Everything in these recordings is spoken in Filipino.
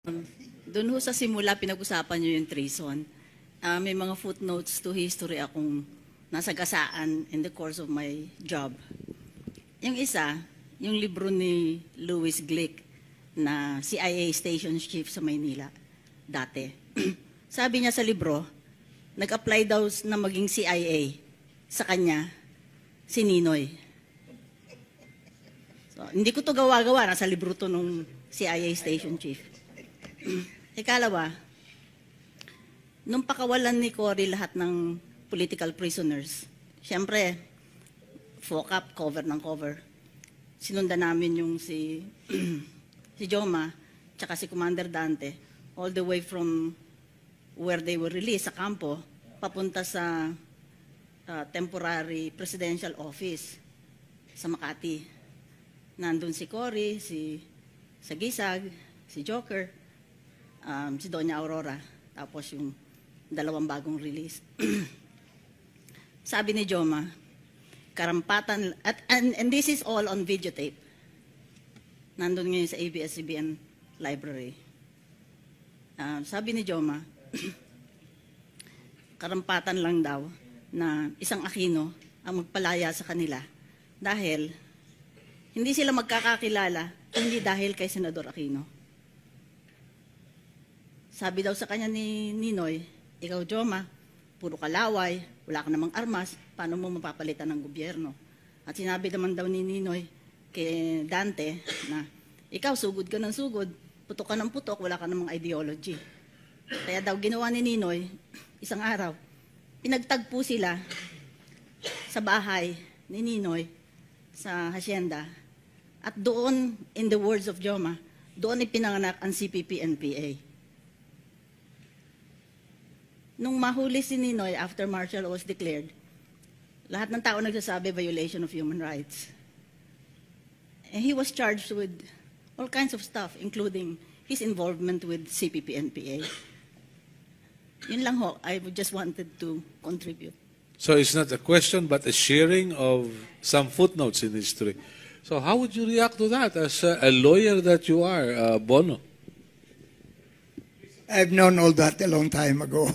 Doon ho sa simula, pinag-usapan nyo yung treason. May mga footnotes to history akong nasagasaan in the course of my job. Yung isa, yung libro ni Louis Glick na CIA Station Chief sa Maynila dati. Sabi niya sa libro, nag-apply daw na maging CIA sa kanya, si Ninoy. So, hindi ko to gawa-gawa, nasa libro to nung CIA Station Chief. Ikalawa, nung pakawalan ni Cory lahat ng political prisoners, siyempre, FOCAP, cover ng cover. Sinundan namin yung si Joma, tsaka si Commander Dante, all the way from where they were released sa kampo, papunta sa temporary presidential office sa Makati. Nandun si Cory, si Sagisag, si Joker, si Doña Aurora, tapos yung dalawang bagong release. Sabi ni Joma, karampatan, and this is all on videotape. Nandun ngayon sa ABS-CBN library. Sabi ni Joma, karampatan lang daw na isang Aquino ang magpalaya sa kanila dahil hindi sila magkakakilala hindi dahil kay Senador Aquino. Sabi daw sa kanya ni Ninoy, ikaw Joma, puro kalaway, wala ka namang armas, paano mo mapapalitan ng gobyerno? At sinabi naman daw ni Ninoy kay Dante na, ikaw sugod ka ng sugod, putok ka ng putok, wala ka namang ideology. Kaya daw ginawa ni Ninoy, isang araw, pinagtagpo sila sa bahay ni Ninoy sa hacienda. At doon, in the words of Joma, doon ipinanganak ang CPP-NPA. Nung mahuli si Ninoy after martial law was declared, lahat ng tao nagsasabi violation of human rights. And he was charged with all kinds of stuff, including his involvement with CPP-NPA. Yun lang ho, I just wanted to contribute. So it's not a question, but a sharing of some footnotes in history. So how would you react to that as a lawyer that you are, Bono? I've known all that a long time ago.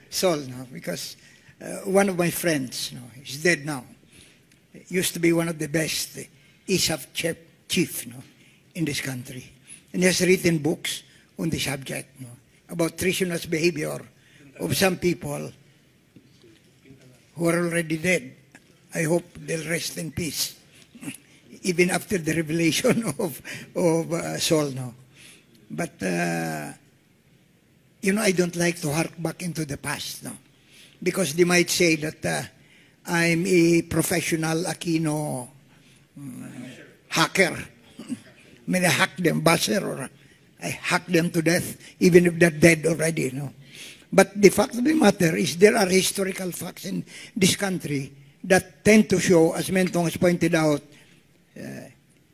Sol, no, because one of my friends, no, he's dead now, used to be one of the best ISAF chief, no, in this country. And he has written books on the subject, no, about treasonous behavior of some people who are already dead. I hope they'll rest in peace, even after the revelation of Sol, no. But you know, I don't like to hark back into the past, no? Because they might say that I'm a professional Aquino hacker. I mean, I hack them, buzzer, or I hack them to death, even if they're dead already, no? But the fact of the matter is there are historical facts in this country that tend to show, as Mentong has pointed out,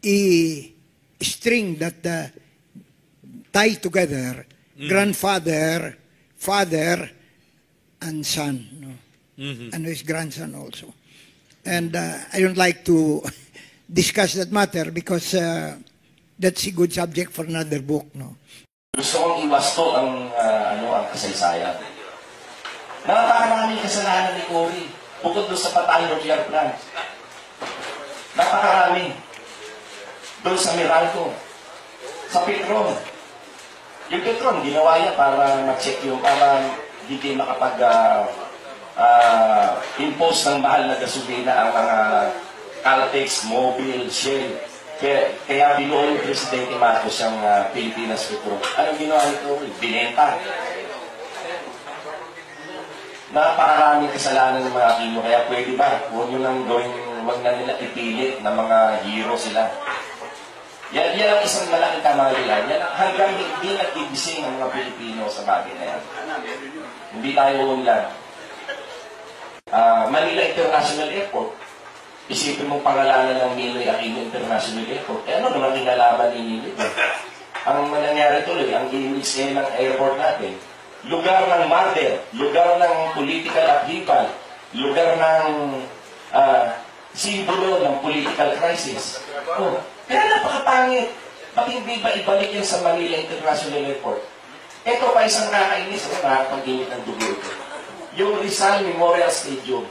a string that tie together grandfather, father, and son, no? And his grandson also. And I don't like to discuss that matter because that's a good subject for another book, no? Gusto kong iwasto ang kasaysayan. Napakaraming kasalanan ni Cory, bukod doon sa patay nuclear plant. Napakarami. Doon sa Meralco, sa Petron. Yung Petron, ginawa niya para ma-check yung, para hindi makapag-impose ng mahal na gasolina ang mga Caltex, Mobil, Shell. Kaya binuo yung Presidente Marcos yung Pilipinas Petron. Anong ginawa nito? Binenta. Napakaraming kasalanan ng mga Aquino, kaya pwede ba? Huwag nyo lang gawin, huwag na nila ipilit na mga hero sila. Yan ang isang malaking kamalian. Yan hanggang hindi nagtigising ng mga Pilipino sa bagay na yan. Hindi tayo ulan. Manila International Airport. Isipin mong pangalanan ng Ninoy Aquino International Airport. Ano naman kinalaman ni Ninoy? Ang nangyari tuloy, ang image ng airport natin, lugar ng murder, lugar ng political upheaval, lugar ng simbolo ng political crisis. Kaya napakapangit. Ba't hindi ba ibalik yan sa Manila International Airport? Ito pa isang nakakainis, nakakapag-init ng dugo ito. Yung Rizal Memorial Stadium.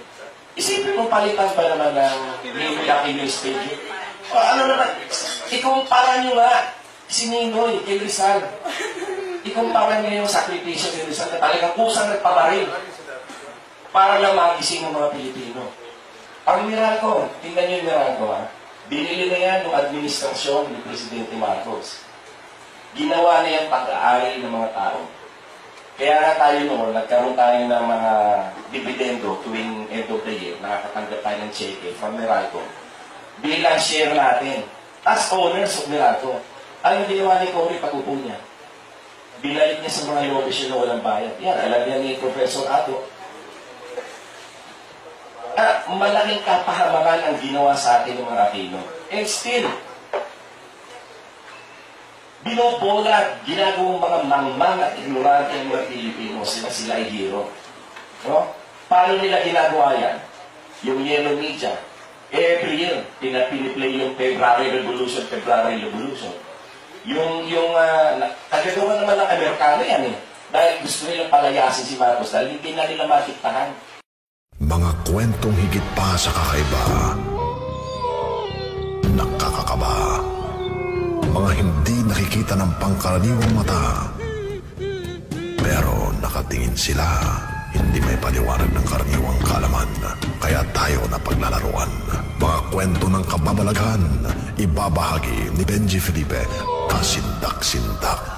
Isipin mo palitan pa naman ng Ninoy Aquino Stadium. O, ano naman, ikumpara nyo nga si Ninoy kay Rizal. Ikumpara nyo yung sakripisyo ni Rizal na talagang kusang nagpabaril para lang magising ng mga Pilipino. Ang Meralco, tingnan nyo yung Meralco, ha? Binili na yan ng administrasyon ni Presidente Marcos. Ginawa na yan pag-aari ng mga tao. Kaya nga tayo noon, nagkaroon tayo ng mga dividendo tuwing end of the year, nakakatanggap tayo ng cheque from Meralco. Bilang share natin, as owners of Meralco, ang ginawa ni Cory pag-upo niya. Binalik niya sa mga lobbies na walang bayad. Yan, alam niya ni Professor Ato. Malaking kapahamakan ang ginawa sa atin ng mga Aquino. And still, binubulat, ginagawang mga mangmang at ignorante ng mga Pilipino, sila ay hero. No? Paano nila ginagawa yan? Yung yellow media, every year, piniplay yung February Revolution. Kagagawa naman ng Amerikano yan eh. Dahil gusto nilang palayasin si Marcos dahil hindi na nila matiktahan. Mga kwentong higit pa sa kakaiba, nakakakaba, mga hindi nakikita ng pangkaraniwang mata, pero nakatingin sila, hindi may paliwanag ng karaniwang kaalaman, kaya tayo na paglalaruan. Mga kwento ng kababalaghan, ibabahagi ni Benji Felipe, kasindak-sindak.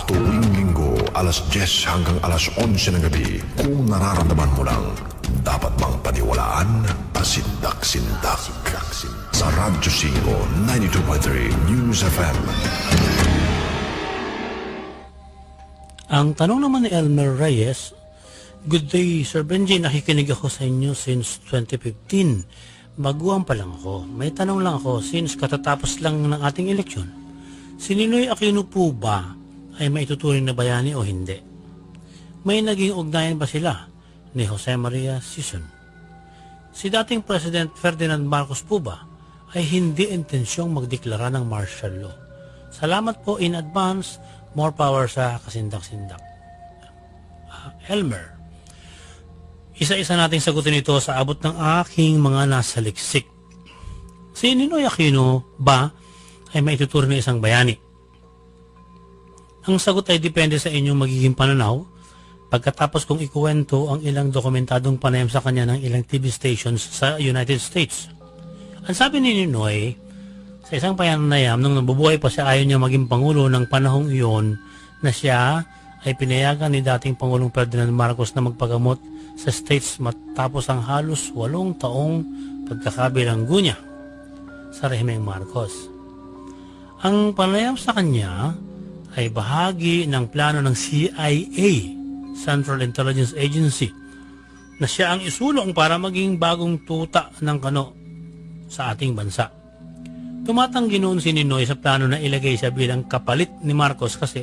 Tuwing linggo, alas 10 hanggang alas 11 ng gabi, kung nararamdaman mo lang, dapat bang paniwalaan? Pasindak-sindak. Sa Radyo 5, 92.3 News FM. Ang tanong naman ni Elmer Reyes, "Good day, Sir Benji. Nakikinig ako sa inyo since 2015. Baguhan pa lang ako. May tanong lang ako since katatapos lang ng ating eleksyon. Si Ninoy Aquino po ba ay maituturing na bayani o hindi? May naging ugnayan ba sila ni Jose Maria Sison? Si dating President Ferdinand Marcos po ba ay hindi intensyong magdeklara ng martial law? Salamat po in advance. More power sa kasindak-sindak." Elmer, isa-isa nating sagutin ito sa abot ng aking mga nasa liksik. Si Ninoy Aquino ba ay maituturing na isang bayani? Ang sagot ay depende sa inyong magiging pananaw pagkatapos kong ikuwento ang ilang dokumentadong panayam sa kanya ng ilang TV stations sa United States. Ang sabi ni Ninoy, sa isang panayam nung nabubuhay pa siya, ayaw niya maging pangulo ng panahong iyon na siya ay pinayagan ni dating Pangulong Ferdinand Marcos na magpagamot sa States matapos ang halos 8 taong pagkakabilanggo niya sa rehimeng Marcos. Ang panayam sa kanya ay bahagi ng plano ng CIA, Central Intelligence Agency, na siya ang isulong para maging bagong tuta ng kano sa ating bansa. Tumatanggi noon si Ninoy sa plano na ilagay siya bilang kapalit ni Marcos kasi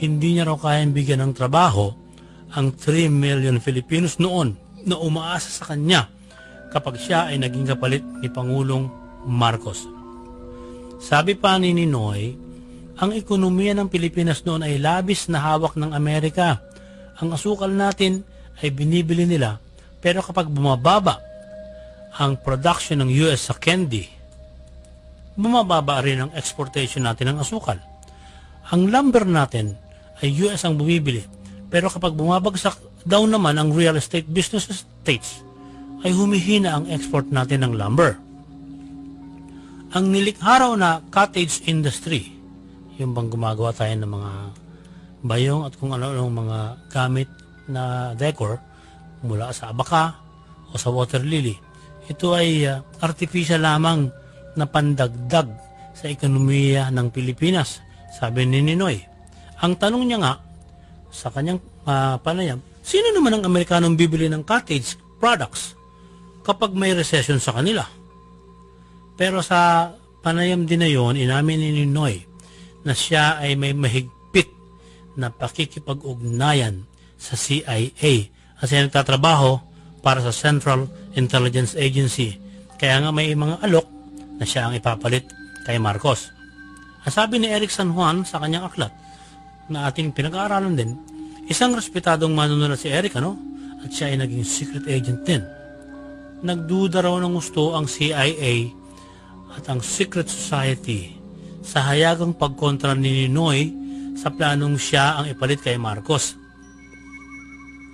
hindi niya raw kayang bigyan ng trabaho ang 3 million Filipinos noon na umaasa sa kanya kapag siya ay naging kapalit ni Pangulong Marcos. Sabi pa ni Ninoy, ang ekonomiya ng Pilipinas noon ay labis na hawak ng Amerika. Ang asukal natin ay binibili nila, pero kapag bumababa ang production ng US sa candy, bumababa rin ang exportation natin ng asukal. Ang lumber natin ay US ang bumibili, pero kapag bumabagsak daw naman ang real estate business sa States, ay humihina ang export natin ng lumber. Ang nilikha raw na cottage industry, yung bang gumagawa tayo ng mga bayong at kung ano-anong mga gamit na decor mula sa abaka o sa water lily, ito ay artificial lamang na pandagdag sa ekonomiya ng Pilipinas, sabi ni Ninoy. Ang tanong niya nga sa kanyang panayam, sino naman ang Amerikanong bibili ng cottage products kapag may recession sa kanila? Pero sa panayam din na yon, inamin ni Ninoy na siya ay may mahigpit na pakikipag-ugnayan sa CIA kasi nagtatrabaho para sa Central Intelligence Agency. Kaya nga may mga alok na siya ang ipapalit kay Marcos. Ang sabi ni Eric San Juan sa kanyang aklat na ating pinag-aaralan din, isang respetadong manunulat si Eric, at siya ay naging secret agent din. Nagduda raw ng gusto ang CIA at ang secret society sa hayagang pagkontra ni Ninoy sa planong siya ang ipalit kay Marcos.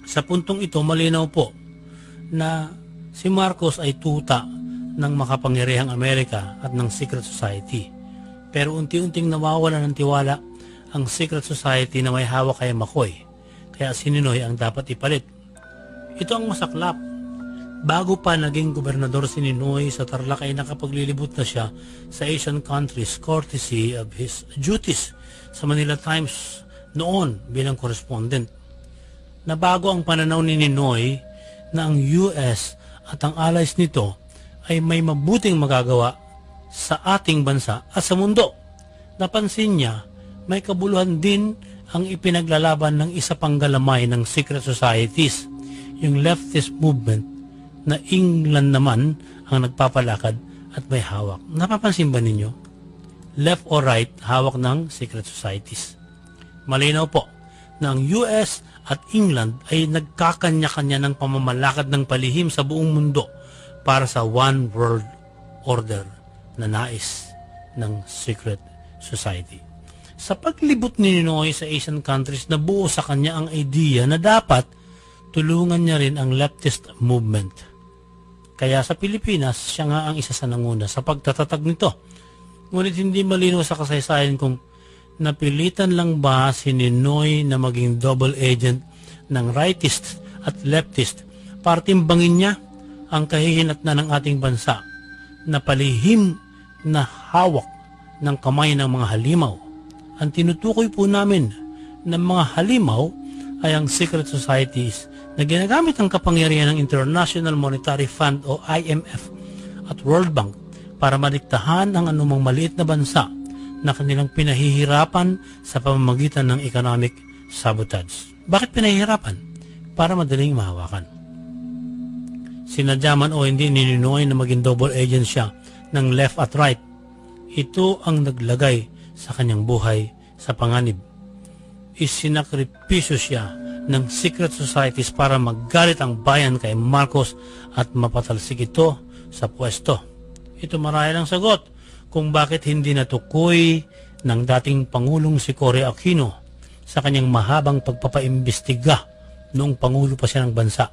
Sa puntong ito, malinaw po na si Marcos ay tuta ng makapangyarihang Amerika at ng secret society. Pero unti-unting nawawala ng tiwala ang secret society na may hawak kay McCoy. Kaya si Ninoy ang dapat ipalit. Ito ang masaklap. Bago pa naging gobernador si Ninoy sa Tarlac ay nakapaglilibot na siya sa Asian countries courtesy of his duties sa Manila Times noon bilang correspondent. Nabago ang pananaw ni Ninoy na ang US at ang allies nito ay may mabuting magagawa sa ating bansa at sa mundo. Napansin niya, may kabuluhan din ang ipinaglalaban ng isa pang galamay ng secret societies, yung leftist movement na England naman ang nagpapalakad at may hawak. Napapansin ba ninyo? Left or right, hawak ng secret societies. Malinaw po na ang US at England ay nagkakanya-kanya ng pamamalakad ng palihim sa buong mundo para sa one world order na nais ng secret society. Sa paglibot ni Ninoy sa Asian countries, nabuo sa kanya ang idea na dapat tulungan niya rin ang leftist movement. Kaya sa Pilipinas, siya nga ang isa sa nanguna sa pagtatatag nito. Ngunit hindi malinaw sa kasaysayan kung napilitan lang ba si Ninoy na maging double agent ng rightist at leftist para timbangin niya ang kahihinatnan ng ating bansa na palihim na hawak ng kamay ng mga halimaw. Ang tinutukoy po namin ng mga halimaw ay ang secret societies na ginagamit ang kapangyarihan ng International Monetary Fund o IMF at World Bank para madiktahan ang anumang maliit na bansa na kanilang pinahihirapan sa pamamagitan ng economic sabotage. Bakit pinahihirapan? Para madaling mahawakan. Sinadyaman o hindi ni Ninoy na maging double agent siya ng left at right. Ito ang naglagay sa kanyang buhay sa panganib. Isinakripisyo siya ng secret societies para maggalit ang bayan kay Marcos at mapatalsik ito sa pwesto. Ito marahil ang sagot kung bakit hindi natukoy ng dating Pangulong si Cory Aquino sa kanyang mahabang pagpapaimbestiga noong Pangulo pa siya ng bansa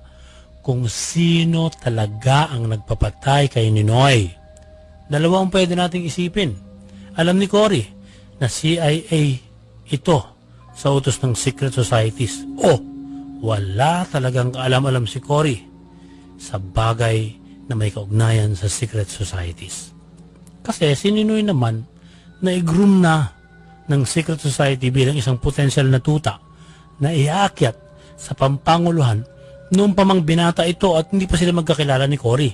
kung sino talaga ang nagpapatay kay Ninoy. Dalawa ang pwede nating isipin. Alam ni Cory na CIA ito sa utos ng secret societies o wala talagang kaalam-alam si Cory sa bagay na may kaugnayan sa secret societies. Kasi si Ninoy naman na-groom na ng secret society bilang isang potensyal na tuta na iaakyat sa pampanguluhan noong pamang binata ito at hindi pa sila magkakilala ni Cory.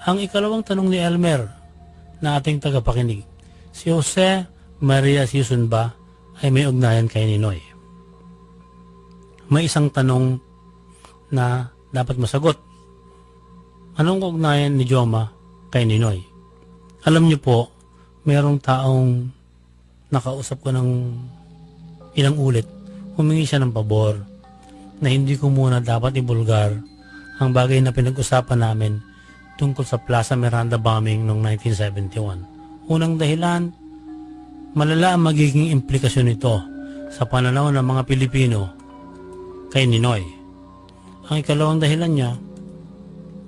Ang ikalawang tanong ni Elmer na ating tagapakinig, si Jose Maria Sison ba ay may ugnayan kay Ninoy? May isang tanong na dapat masagot. Anong ugnayan ni Joma kay Ninoy? Alam niyo po, mayroong taong nakausap ko ng ilang ulit, humingi siya ng pabor na hindi ko muna dapat ibulgar ang bagay na pinag-usapan namin tungkol sa Plaza Miranda bombing noong 1971. Unang dahilan, malala ang magiging implikasyon nito sa pananaw ng mga Pilipino kay Ninoy. Ang ikalawang dahilan niya,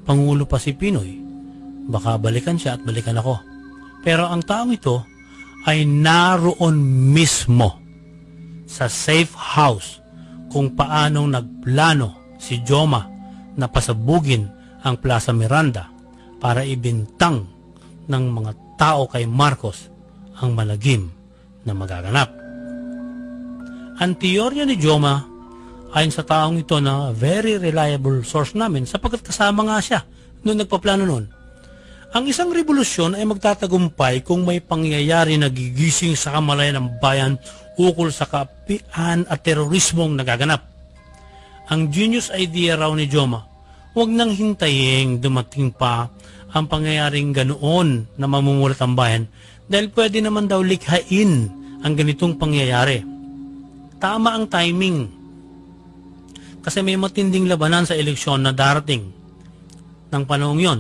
Pangulo pa si Pinoy. Baka balikan siya at balikan ako. Pero ang taong ito ay naroon mismo sa safe house kung paanong nagplano si Joma na pasabugin ang Plaza Miranda para ibintang ng mga tao kay Marcos ang malagim na magaganap. Ang teorya ni Joma ayon sa taong ito na very reliable source namin sapagkat kasama nga siya noong nagpaplano noon. Ang isang revolusyon ay magtatagumpay kung may pangyayari na gigising sa kamalayan ng bayan ukol sa kaapian at terorismong nagaganap. Ang genius idea raw ni Joma, huwag nang hintayin dumating pa ang pangyayaring ganoon na mamumulat ang bayan, Dahil pwede naman daw likhain ang ganitong pangyayari. Tama ang timing. Kasi may matinding labanan sa eleksyon na darating. Ng panahong yon,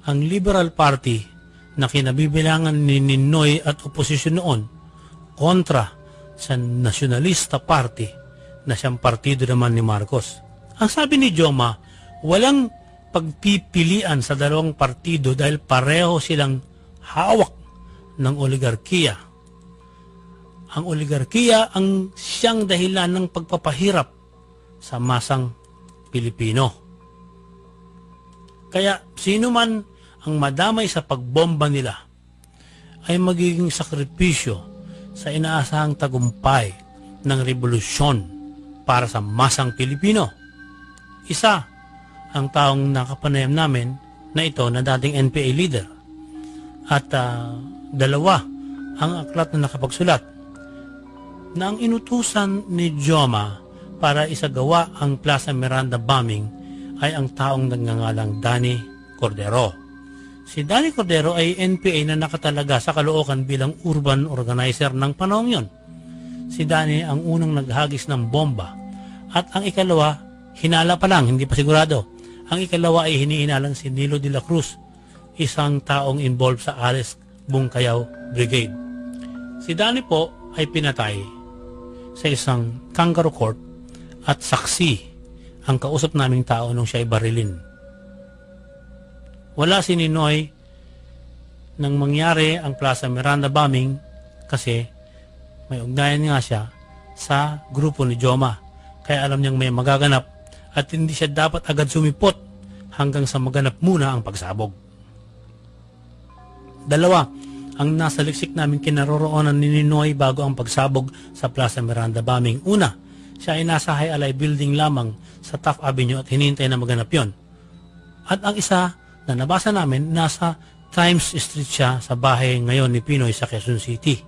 ang Liberal Party na kinabibilangan ni Ninoy at oposisyon noon kontra sa Nacionalista Party na siyang partido naman ni Marcos. Ang sabi ni Joma, walang pagpipilian sa dalawang partido dahil pareho silang hawak ng oligarkiya. Ang oligarkiya ang siyang dahilan ng pagpapahirap sa masang Pilipino. Kaya sino man ang madamay sa pagbomba nila ay magiging sakripisyo sa inaasahang tagumpay ng revolusyon para sa masang Pilipino. Isa ang taong nakapanayam namin na ito na dating NPA leader. At dalawa ang aklat na nakapagsulat na ang inutusan ni Joma para isagawa ang Plaza Miranda bombing ay ang taong nagngangalang Danny Cordero. Si Danny Cordero ay NPA na nakatalaga sa Caloocan bilang urban organizer ng panahon yon. Si Danny ang unang naghagis ng bomba at ang ikalawa, hinala pa lang, hindi pa sigurado. Ang ikalawa ay hiniinalang si Nilo de la Cruz, isang taong involved sa Alice Bungkayaw Brigade. Si Danny po ay pinatay sa isang kangaroo court at saksi ang kausap naming tao nung siya ay barilin. Wala si Ninoy nang mangyari ang Plaza Miranda bombing kasi may ugnayan nga siya sa grupo ni Joma. Kaya alam niyang may magaganap at hindi siya dapat agad sumipot hanggang sa maganap muna ang pagsabog. Dalawa ang nasa liksik namin kinaroroonan ni Ninoy bago ang pagsabog sa Plaza Miranda bombing. Una, siya ay nasa High Alay building lamang sa Taft Avenue at hinihintay na maganap yon. At ang isa na nabasa namin, nasa Times Street siya sa bahay ngayon ni Pinoy sa Quezon City.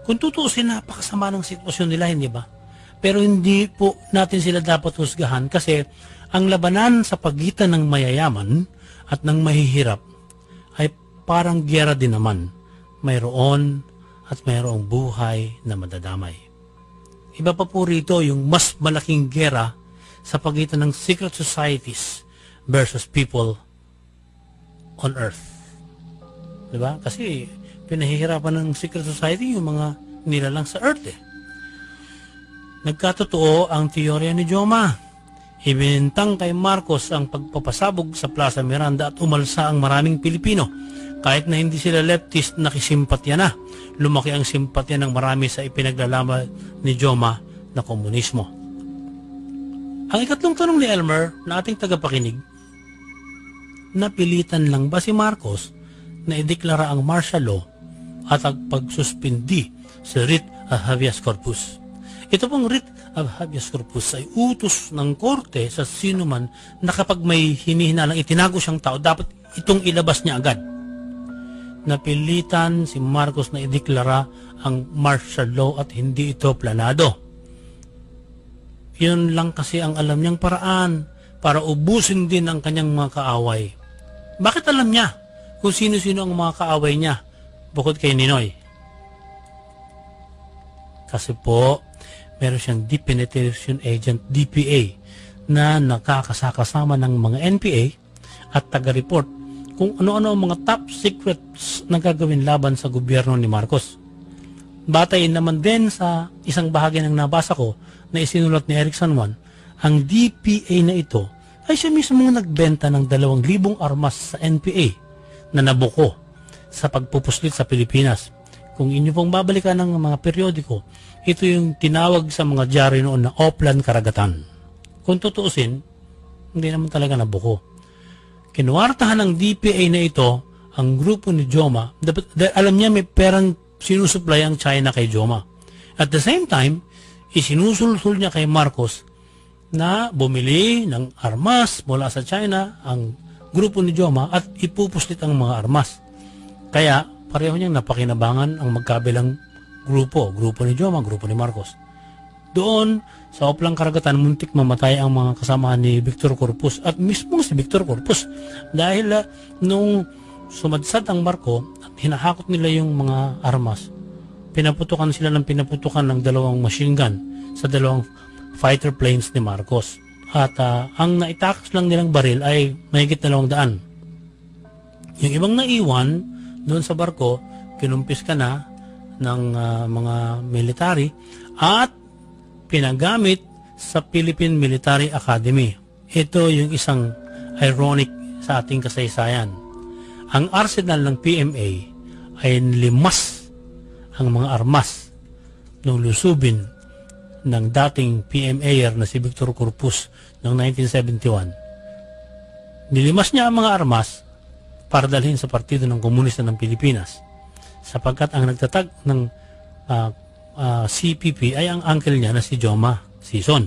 Kung tutuusin, napakasama ng sitwasyon nila, hindi ba? Pero hindi po natin sila dapat husgahan kasi ang labanan sa pagitan ng mayayaman at ng mahihirap ay parang giyera din naman. Mayroon at mayroong buhay na madadamay. Iba pa po rito yung mas malaking giyera sa pagitan ng secret societies versus people on earth. Diba? Kasi pinahihirapan ng secret society yung mga nilalang sa earth eh. Nagkatotoo ang teorya ni Joma. Ibinintang kay Marcos ang pagpapasabog sa Plaza Miranda at umalsa ang maraming Pilipino. Kahit na hindi sila leftist, nakisimpatya na. Lumaki ang simpatya ng marami sa ipinaglalaban ni Joma na komunismo. Ang ikatlong tanong ni Elmer na ating tagapakinig, napilitan lang ba si Marcos na ideklara ang martial law at ang pagsuspindi sa writ of habeas corpus? Ito pong writ of habeas corpus ay utos ng korte sa sino man na kapag may hinihinalang itinago siyang tao, dapat itong ilabas niya agad. Napilitan si Marcos na ideklara ang martial law at hindi ito planado. Yun lang kasi ang alam niyang paraan para ubusin din ang kanyang mga kaaway. Bakit alam niya kung sino-sino ang mga kaaway niya bukod kay Ninoy? Kasi po, meron siyang Deep Penetration Agent, DPA, na nakakasakasama ng mga NPA at taga-report kung ano-ano ang mga top secrets na gagawin laban sa gobyerno ni Marcos. Batay naman din sa isang bahagi ng nabasa ko na isinulat ni Eric San Juan, ang DPA na ito ay siya mismo nagbenta ng 2,000 armas sa NPA na nabuko sa pagpupuslit sa Pilipinas. Kung inyo pong babalikan ng mga periodiko, ito yung tinawag sa mga dyaryo noon na Oplan Karagatan. Kung tutuusin, hindi naman talaga nabuko. Kinuwartahan ng DPA na ito ang grupo ni Joma. Alam niya may perang sinusupply ang China kay Joma. At the same time, isinusulsul niya kay Marcos na bumili ng armas mula sa China ang grupo ni Joma at ipupuslit ang mga armas. Kaya pareho niyang napakinabangan ang magkabilang grupo ni Joma, grupo ni Marcos. Doon sa Oplang Karagatan, muntik mamatay ang mga kasamahan ni Victor Corpus at mismo si Victor Corpus dahil nung sumadsad ang barko at hinahakot nila yung mga armas. Pinaputukan sila ng pinaputukan ng 2 machine gun sa 2 fighter planes ni Marcos. At ang naitakas lang nilang baril ay mahigit 200. Yung ibang naiwan doon sa barko, kinumpis ka na ng mga military at pinagamit sa Philippine Military Academy. Ito yung isang ironic sa ating kasaysayan. Ang arsenal ng PMA ay limas ang mga armas ng lusubin ng dating PMAer na si Victor Corpus noong 1971. Nilimas niya ang mga armas para dalhin sa Partido ng Komunista ng Pilipinas, sapagkat ang nagtatag ng CPP ay ang uncle niya na si Joma Sison.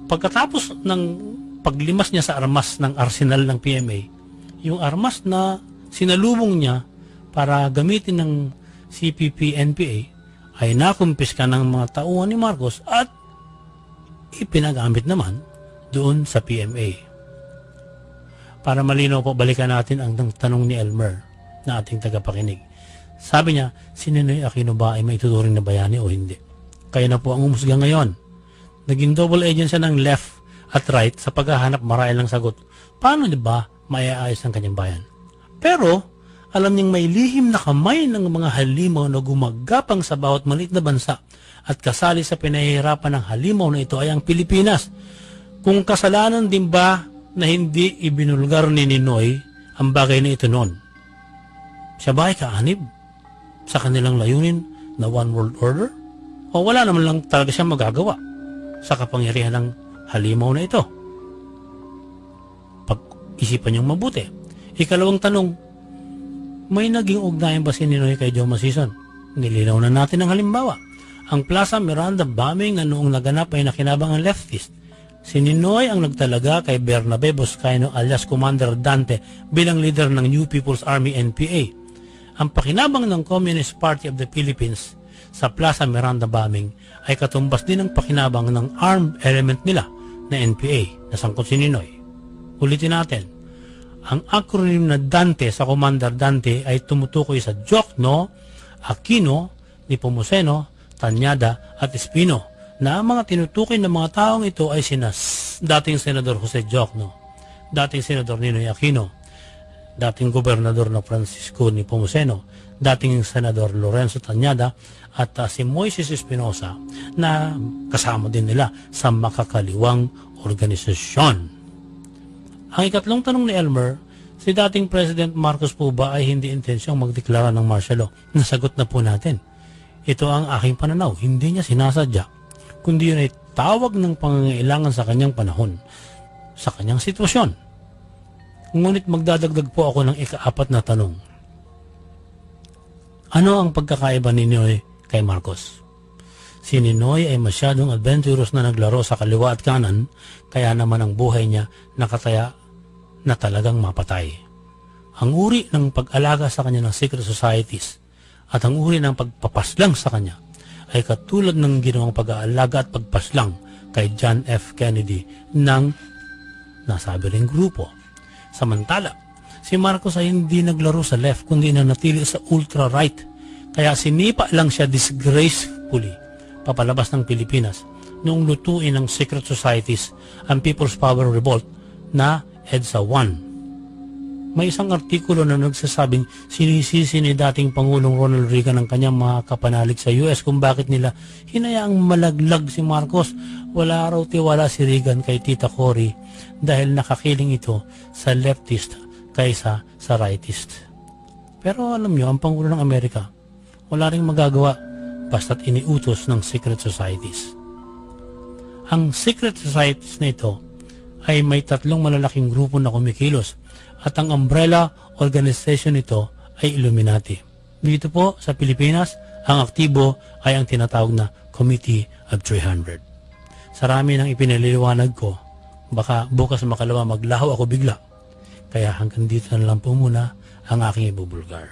Pagkatapos ng paglimas niya sa armas ng arsenal ng PMA, yung armas na sinalubong niya para gamitin ng CPP-NPA ay nakumpiska ng mga tauhan ni Marcos at ipinagamit naman doon sa PMA. Para malinaw po, balikan natin ang tanong ni Elmer na ating tagapakinig. Sabi niya, si Ninoy Aquino ba ay maituturing na bayani o hindi? Kaya na po ang umusga ngayon. Naging double agent siya ng left at right sa paghahanap marahil ng sagot. Paano ba maiaayos ang kanyang bayan? Pero, alam niyang may lihim na kamay ng mga halimaw na gumagapang sa bawat maliit na bansa at kasali sa pinahihirapan ng halimaw na ito ay ang Pilipinas. Kung kasalanan din ba na hindi ibinulgar ni Ninoy ang bagay na ito noon? Siya ba ay kaanib sa kanilang layunin na one world order? O wala naman lang talaga siyang magagawa sa kapangyarihan ng halimaw na ito? Pag-isipan niyong mabuti. Ikalawang tanong, may naging ugnayan ba si Ninoy kay Joma Sison? Nilinaw na natin ang halimbawa. Ang Plaza Miranda bombing na noong naganap ay nakinabang ang leftist. Si Ninoy ang nagtalaga kay Bernabe Boscaino alias Commander Dante bilang leader ng New People's Army NPA. Ang pakinabang ng Communist Party of the Philippines sa Plaza Miranda bombing ay katumbas din ng pakinabang ng armed element nila na NPA na sangkot si Ninoy. Ulitin natin. Ang acronym na Dante sa Commander Dante ay tumutukoy sa Diokno, Aquino, Nepomuceno, Tañada at Espino, na ang mga tinutukoy ng mga taong ito ay dating Senador Jose Diokno, dating Senador Ninoy Aquino, dating Gobernador na Francisco Nepomuceno, dating Senador Lorenzo Tañada at si Moises Espinosa na kasama din nila sa makakaliwang organisasyon. Ang ikatlong tanong ni Elmer, si dating President Marcos po ba ay hindi intensyong magdeklara ng martial law? Nasagot na po natin. Ito ang aking pananaw. Hindi niya sinasadya, kundi yun ay tawag ng pangangailangan sa kanyang panahon, sa kanyang sitwasyon. Ngunit magdadagdag po ako ng ika-4 na tanong. Ano ang pagkakaiba ni Ninoy kay Marcos? Si Ninoy ay masyadong adventurous na naglaro sa kaliwa at kanan, kaya naman ang buhay niya nakataya na talagang mapatay. Ang uri ng pag-alaga sa kanya ng secret societies at ang uri ng pagpapaslang sa kanya ay katulad ng ginawang pag-aalaga at pagpaslang kay John F. Kennedy ng nasabi ring grupo. Samantala, si Marcos ay hindi naglaro sa left kundi nanatili sa ultra-right, kaya sinipa lang siya disgracefully papalabas ng Pilipinas noong lutuin ng secret societies ang People's Power Revolt na EDSA 1. May isang artikulo na nagsasabing sinisisi ni dating Pangulong Ronald Reagan ang kanyang mga kapanalig sa US kung bakit nila hinayaang malaglag si Marcos. Wala raw tiwala si Reagan kay Tita Cory dahil nakakiling ito sa leftist kaysa sa rightist. Pero alam nyo, ang Pangulo ng Amerika, wala ring magagawa basta't iniutos ng secret societies. Ang secret societies na ito ay may 3 malalaking grupo na kumikilos at ang umbrella organization nito ay Illuminati. Dito po sa Pilipinas, ang aktibo ay ang tinatawag na Committee of 300. Sa rami ng ipinaliliwanag ko, baka bukas makalawa maglaho ako bigla. Kaya hanggang dito na lang po muna ang aking ibubulgar.